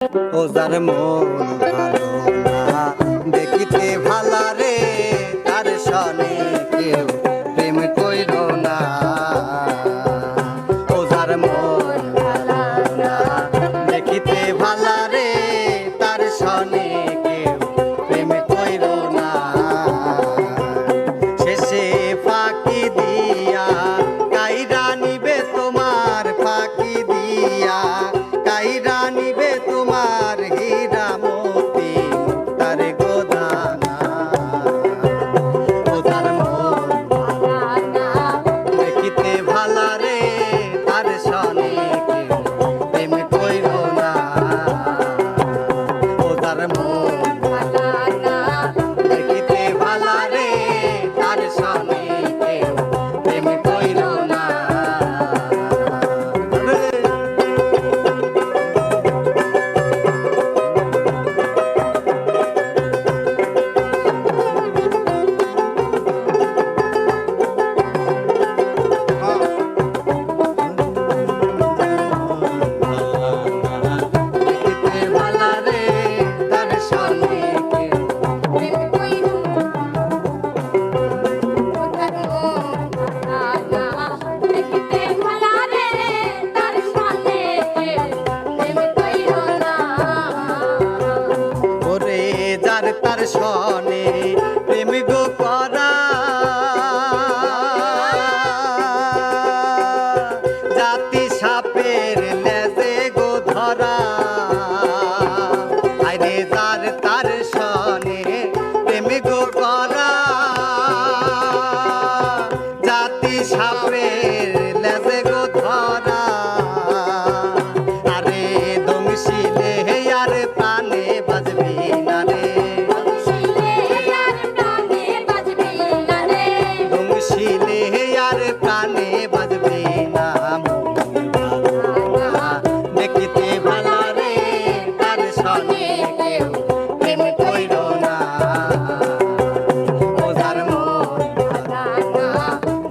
ও যার মন ভালো না দেখিতে ভালা রে তার সনে কেউ প্রেম কইর না। ও যার মন ভালো না দেখিতে ভালা রে তার সনে কেউ প্রেম কইর না। শেষে ফাঁকি দিয়া কাইরা নিবে তোমার, ফাঁকি দিয়া কাইরা নিবে তোমার হীরা মতি তার গোদানা। ও তার মন ভালা না দেখিতে ভালা রে তার সনে কেউ প্রেম কইর না। ও তার মন ভালা না দেখিতে ভালা রে তার সনে কেউ প্রেম কইর না। তার সনে প্রেম গো করা জাতি সাপের লেজে গো ধরা। আরে যার তার সনে প্রেম গো করা জাতি সাপের লেজে গো ধরা। আরে দমশিলে আর প্রাণে বাজবি না রে, দমশিলে আর প্রাণে বাজবি না। দেখিতে ভালা রে তার সনে কেউ প্রেম কইর না। ও যার মন ভালা না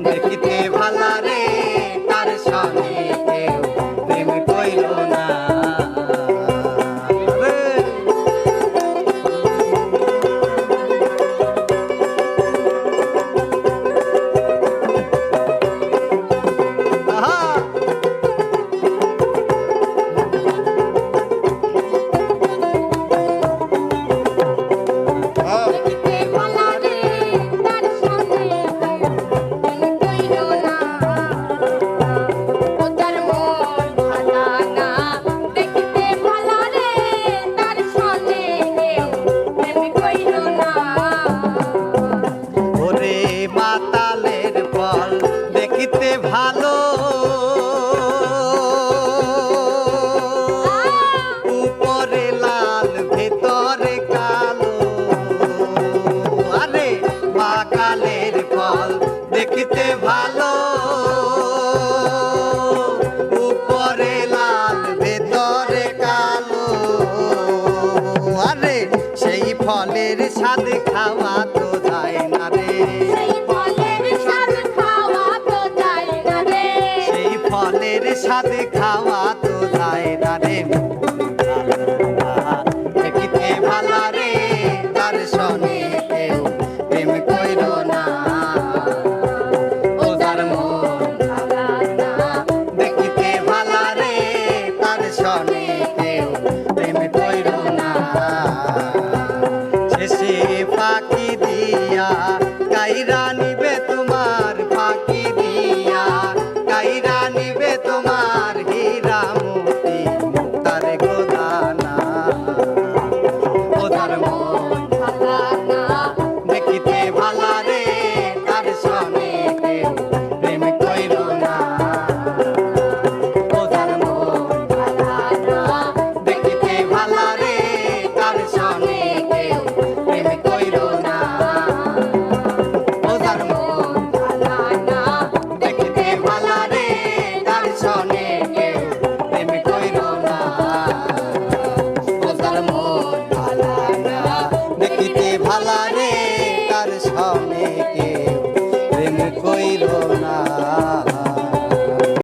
দেখিতে ভালা রে তার সনে কেউ প্রেম কইর না। মাতালের ফল দেখিতে ভালো উপরে লাল ভেতরে কালো। আরে মাকালের ফল দেখিতে ভালো উপরে লাল ভেতরে কালো। আরে সেই ফলের স্বাদ খাওয়া তো যায় না রে, সেই ফলের স্বাদ খাওয়া তো যায় না রে।